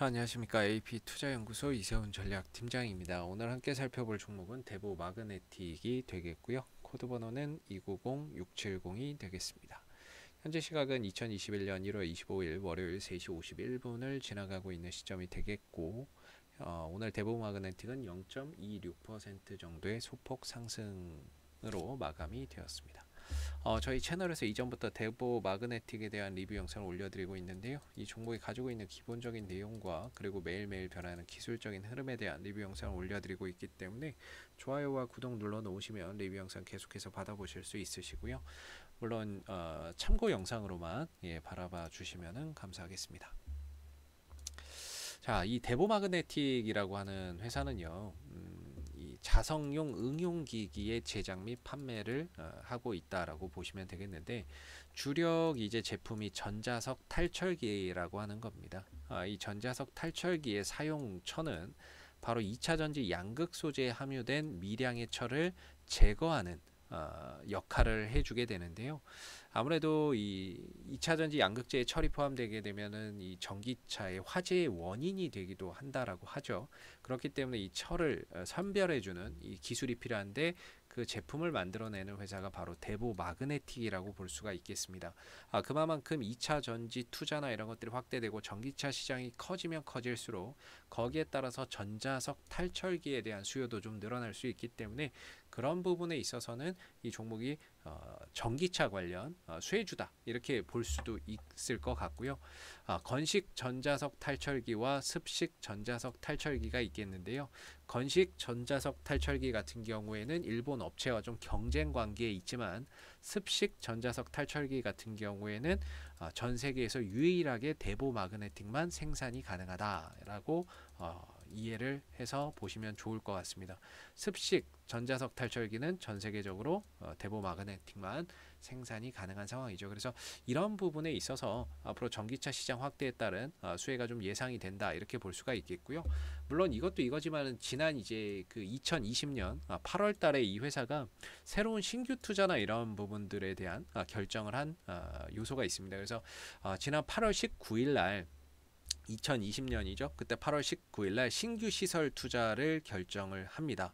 자, 안녕하십니까. AP투자연구소 이세훈 전략팀장입니다. 오늘 함께 살펴볼 종목은 대보 마그네틱이 되겠고요. 코드 번호는 290670이 되겠습니다. 현재 시각은 2021년 1월 25일 월요일 3시 51분을 지나가고 있는 시점이 되겠고, 오늘 대보 마그네틱은 0.26% 정도의 소폭 상승으로 마감이 되었습니다. 저희 채널에서 이전부터 대보 마그네틱에 대한 리뷰 영상을 올려드리고 있는데요. 이 종목이 가지고 있는 기본적인 내용과 그리고 매일매일 변하는 기술적인 흐름에 대한 리뷰 영상을 올려드리고 있기 때문에 좋아요와 구독 눌러 놓으시면 리뷰 영상 계속해서 받아보실 수 있으시고요. 물론 참고 영상으로만 바라봐 주시면 감사하겠습니다. 자, 이 대보 마그네틱이라고 하는 회사는요. 이 자석용 응용기기의 제작 및 판매를 하고 있다라고 보시면 되겠는데, 주력 이제 제품이 전자석 탈철기라고 하는 겁니다. 이 전자석 탈철기의 사용처는 바로 2차 전지 양극 소재에 함유된 미량의 철을 제거하는 역할을 해주게 되는데요. 아무래도 이 2차 전지 양극재에 철이 포함되게 되면은 이 전기차의 화재의 원인이 되기도 한다라고 하죠. 그렇기 때문에 이 철을 선별해주는 이 기술이 필요한데, 그 제품을 만들어내는 회사가 바로 대보 마그네틱이라고 볼 수가 있겠습니다. 그만큼 2차 전지 투자나 이런 것들이 확대되고 전기차 시장이 커지면 커질수록 거기에 따라서 전자석 탈철기에 대한 수요도 좀 늘어날 수 있기 때문에, 그런 부분에 있어서는 이 종목이 전기차 관련 수혜주다 이렇게 볼 수도 있을 것 같고요. 건식 전자석 탈철기와 습식 전자석 탈철기가 있겠는데요. 건식 전자석 탈철기 같은 경우에는 일본 업체와 좀 경쟁 관계에 있지만, 습식 전자석 탈철기 같은 경우에는 전 세계에서 유일하게 대보 마그네틱만 생산이 가능하다라고 이해를 해서 보시면 좋을 것 같습니다. 습식 전자석 탈철기는 전 세계적으로 대보 마그네틱만 생산이 가능한 상황이죠. 그래서 이런 부분에 있어서 앞으로 전기차 시장 확대에 따른 수혜가 좀 예상이 된다 이렇게 볼 수가 있겠고요. 물론 이것도 이거지만은 지난 이제 그 2020년 8월 달에 이 회사가 새로운 신규 투자나 이런 부분들에 대한 결정을 한 요소가 있습니다. 그래서 지난 8월 19일 날 2020년이죠. 그때 8월 19일 날 신규 시설 투자를 결정을 합니다.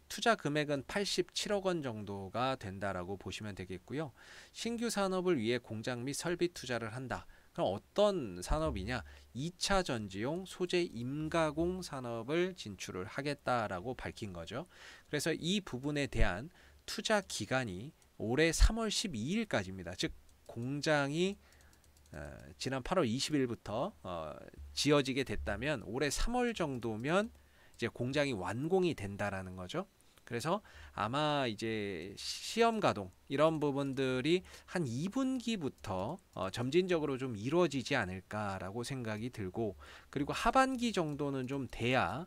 투자 금액은 87억 원 정도가 된다라고 보시면 되겠고요. 신규 산업을 위해 공장 및 설비 투자를 한다. 그럼 어떤 산업이냐? 2차 전지용 소재 임가공 산업을 진출을 하겠다라고 밝힌 거죠. 그래서 이 부분에 대한 투자 기간이 올해 3월 12일까지입니다. 즉 공장이 지난 8월 20일부터 지어지게 됐다면 올해 3월 정도면 이제 공장이 완공이 된다라는 거죠. 그래서 아마 이제 시험 가동 이런 부분들이 한 2분기부터 점진적으로 좀 이루어지지 않을까라고 생각이 들고, 그리고 하반기 정도는 좀 돼야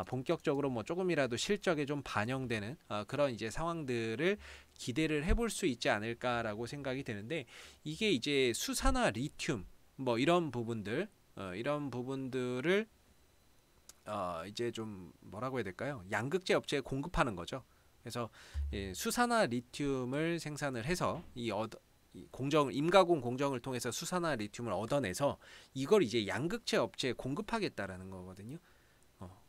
본격적으로 뭐 조금이라도 실적에 좀 반영되는 그런 이제 상황들을 기대를 해볼 수 있지 않을까라고 생각이 되는데, 이게 이제 수산화 리튬 뭐 이런 부분들 이런 부분들을 이제 좀 뭐라고 해야 될까요? 양극재 업체에 공급하는 거죠. 그래서 수산화 리튬을 생산을 해서 이 공정 임가공 공정을 통해서 수산화 리튬을 얻어내서 이걸 이제 양극재 업체에 공급하겠다라는 거거든요.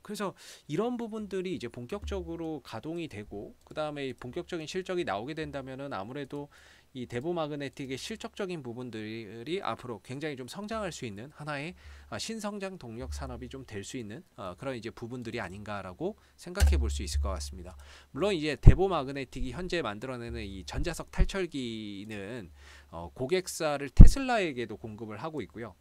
그래서 이런 부분들이 이제 본격적으로 가동이 되고, 그 다음에 본격적인 실적이 나오게 된다면은 아무래도 이 대보 마그네틱의 실적적인 부분들이 앞으로 굉장히 좀 성장할 수 있는 하나의 신성장 동력 산업이 좀 될 수 있는 그런 이제 부분들이 아닌가라고 생각해 볼 수 있을 것 같습니다. 물론 이제 대보 마그네틱이 현재 만들어내는 이 전자석 탈철기는 고객사를 테슬라에게도 공급을 하고 있고요.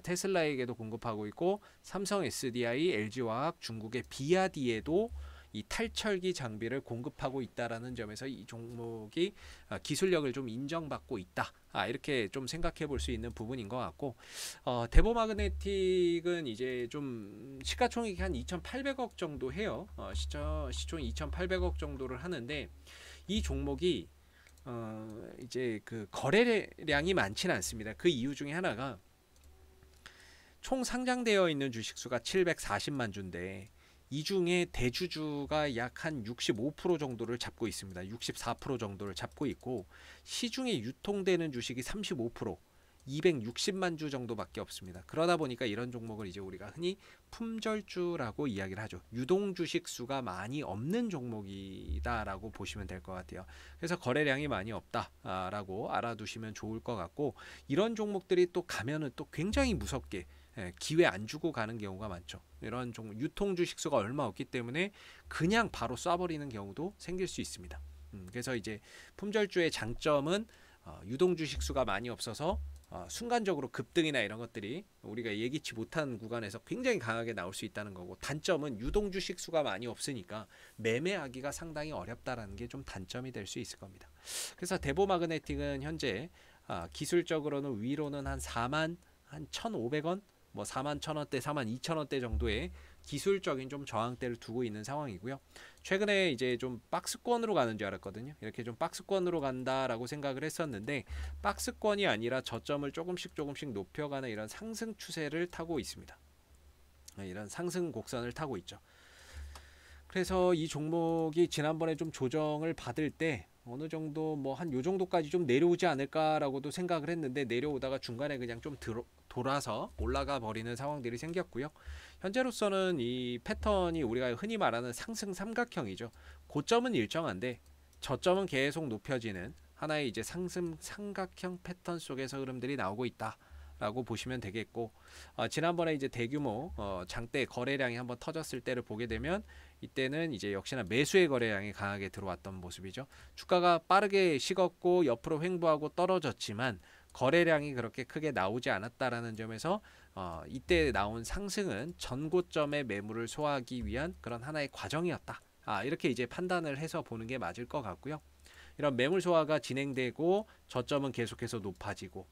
테슬라에게도 공급하고 있고, 삼성 SDI, LG화학, 중국의 비아디에도 이 탈철기 장비를 공급하고 있다라는 점에서 이 종목이 기술력을 좀 인정받고 있다. 이렇게 좀 생각해 볼 수 있는 부분인 것 같고, 대보 마그네틱은 이제 좀 시가총액이 한 2,800억 정도 해요. 시총 2,800억 정도를 하는데, 이 종목이 이제 그 거래량이 많지는 않습니다. 그 이유 중에 하나가 총 상장되어 있는 주식수가 740만 주인데, 이 중에 대주주가 약 한 65% 정도를 잡고 있습니다. 64% 정도를 잡고 있고, 시중에 유통되는 주식이 35%, 260만 주 정도밖에 없습니다. 그러다 보니까 이런 종목을 이제 우리가 흔히 품절주라고 이야기를 하죠. 유동 주식 수가 많이 없는 종목이다라고 보시면 될 것 같아요. 그래서 거래량이 많이 없다라고 알아두시면 좋을 것 같고, 이런 종목들이 또 가면은 또 굉장히 무섭게 기회 안 주고 가는 경우가 많죠. 이런 종목 유통 주식 수가 얼마 없기 때문에 그냥 바로 쏴버리는 경우도 생길 수 있습니다. 그래서 이제 품절주의 장점은 유동 주식 수가 많이 없어서 순간적으로 급등이나 이런 것들이 우리가 예기치 못한 구간에서 굉장히 강하게 나올 수 있다는 거고, 단점은 유동 주식 수가 많이 없으니까 매매하기가 상당히 어렵다라는 게 좀 단점이 될 수 있을 겁니다. 그래서 대보마그네틱은 현재 기술적으로는 위로는 한 4만 한 1,500원, 뭐 4만 1,000원대, 4만 2,000원대 정도의 기술적인 좀 저항대를 두고 있는 상황이고요. 최근에 이제 좀 박스권으로 가는 줄 알았거든요. 이렇게 좀 박스권으로 간다라고 생각을 했었는데, 박스권이 아니라 저점을 조금씩 높여가는 이런 상승 추세를 타고 있습니다. 이런 상승 곡선을 타고 있죠. 그래서 이 종목이 지난번에 좀 조정을 받을 때 어느 정도 뭐 한 요 정도까지 좀 내려오지 않을까라고도 생각을 했는데, 내려오다가 중간에 그냥 좀 돌아서 올라가 버리는 상황들이 생겼고요. 현재로서는 이 패턴이 우리가 흔히 말하는 상승 삼각형이죠. 고점은 일정한데 저점은 계속 높여지는 하나의 이제 상승 삼각형 패턴 속에서 흐름들이 나오고 있다 라고 보시면 되겠고, 지난번에 이제 대규모 장대 거래량이 한번 터졌을 때를 보게 되면 이때는 이제 역시나 매수의 거래량이 강하게 들어왔던 모습이죠. 주가가 빠르게 식었고 옆으로 횡보하고 떨어졌지만 거래량이 그렇게 크게 나오지 않았다라는 점에서 이때 나온 상승은 전고점의 매물을 소화하기 위한 그런 하나의 과정이었다. 이렇게 이제 판단을 해서 보는 게 맞을 것 같고요. 이런 매물 소화가 진행되고 저점은 계속해서 높아지고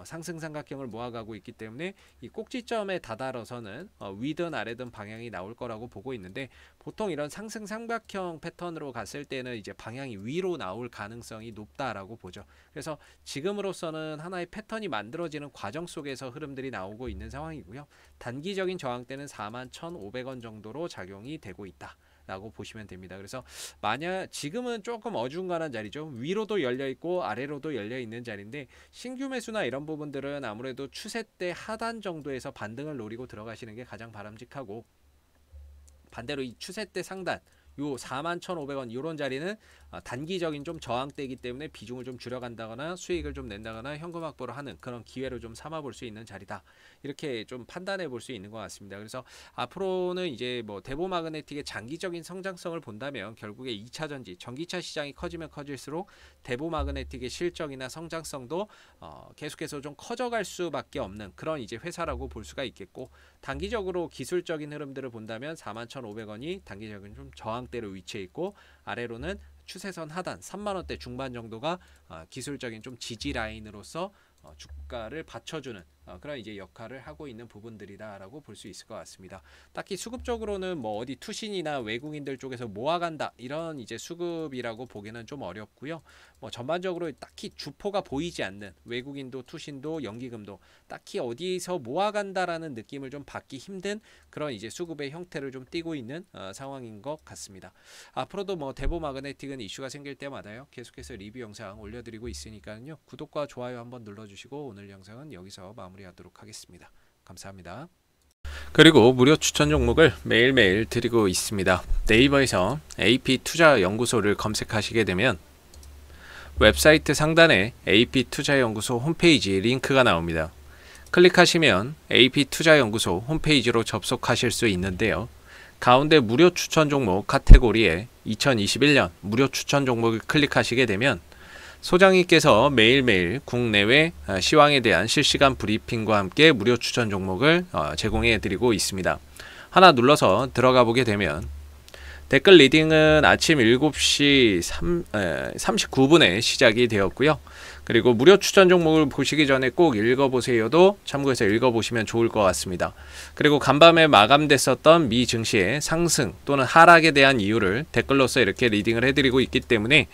상승 삼각형을 모아가고 있기 때문에 이 꼭지점에 다다라서는 위든 아래든 방향이 나올 거라고 보고 있는데, 보통 이런 상승 삼각형 패턴으로 갔을 때는 이제 방향이 위로 나올 가능성이 높다라고 보죠. 그래서 지금으로서는 하나의 패턴이 만들어지는 과정 속에서 흐름들이 나오고 있는 상황이고요. 단기적인 저항 때는 41,500원 정도로 작용이 되고 있다 라고 보시면 됩니다. 그래서 만약 지금은 조금 어중간한 자리죠. 위로도 열려 있고 아래로도 열려 있는 자리인데, 신규 매수나 이런 부분들은 아무래도 추세대 하단 정도에서 반등을 노리고 들어가시는 게 가장 바람직하고, 반대로 이 추세대 상단 요 41,500원 이런 자리는 단기적인 좀 저항대이기 때문에 비중을 좀 줄여간다거나 수익을 좀 낸다거나 현금 확보를 하는 그런 기회로 좀 삼아볼 수 있는 자리다, 이렇게 좀 판단해 볼 수 있는 것 같습니다. 그래서 앞으로는 이제 뭐 대보마그네틱의 장기적인 성장성을 본다면 결국에 2차 전지 전기차 시장이 커지면 커질수록 대보마그네틱의 실적이나 성장성도 계속해서 좀 커져갈 수밖에 없는 그런 이제 회사라고 볼 수가 있겠고, 단기적으로 기술적인 흐름들을 본다면 41,500원이 단기적인 좀 저항대로 위치해 있고, 아래로는 추세선 하단 3만원대 중반 정도가 기술적인 좀 지지 라인으로서 주가를 받쳐주는 그런 이제 역할을 하고 있는 부분들이다라고 볼 수 있을 것 같습니다. 딱히 수급적으로는 뭐 어디 투신이나 외국인들 쪽에서 모아간다 이런 이제 수급이라고 보기는 좀 어렵고요. 뭐 전반적으로 딱히 주포가 보이지 않는, 외국인도 투신도 연기금도 딱히 어디서 모아간다라는 느낌을 좀 받기 힘든 그런 이제 수급의 형태를 좀 띠고 있는 상황인 것 같습니다. 앞으로도 뭐 대보마그네틱은 이슈가 생길 때마다요 계속해서 리뷰 영상 올려드리고 있으니까요, 구독과 좋아요 한번 눌러주시고 오늘 영상은 여기서 마무리하도록 하겠습니다. 감사합니다. 그리고 무료 추천 종목을 매일매일 드리고 있습니다. 네이버에서 AP투자연구소를 검색하시게 되면 웹사이트 상단에 AP투자연구소 홈페이지 링크가 나옵니다. 클릭하시면 AP투자연구소 홈페이지로 접속하실 수 있는데요. 가운데 무료 추천 종목 카테고리에 2021년 무료 추천 종목을 클릭하시게 되면 소장님께서 매일매일 국내외 시황에 대한 실시간 브리핑과 함께 무료 추천 종목을 제공해 드리고 있습니다. 하나 눌러서 들어가 보게 되면 댓글 리딩은 아침 7시 39분에 시작이 되었고요. 그리고 무료 추천 종목을 보시기 전에 꼭 읽어보세요도 참고해서 읽어보시면 좋을 것 같습니다. 그리고 간밤에 마감됐었던 미 증시의 상승 또는 하락에 대한 이유를 댓글로서 이렇게 리딩을 해드리고 있기 때문에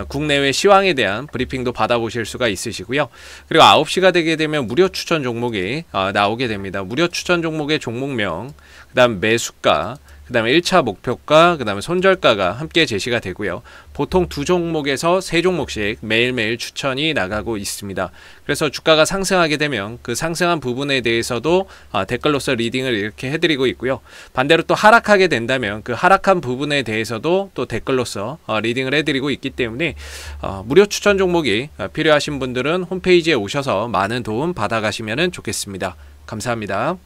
국내외 시황에 대한 브리핑도 받아보실 수가 있으시고요. 그리고 9시가 되게 되면 무료 추천 종목이 나오게 됩니다. 무료 추천 종목의 종목명, 그 다음 매수가, 그 다음에 1차 목표가, 그 다음에 손절가가 함께 제시가 되고요. 보통 두 종목에서 세 종목씩 매일매일 추천이 나가고 있습니다. 그래서 주가가 상승하게 되면 그 상승한 부분에 대해서도 댓글로서 리딩을 이렇게 해드리고 있고요. 반대로 또 하락하게 된다면 그 하락한 부분에 대해서도 또 댓글로서 리딩을 해드리고 있기 때문에 무료 추천 종목이 필요하신 분들은 홈페이지에 오셔서 많은 도움 받아가시면 좋겠습니다. 감사합니다.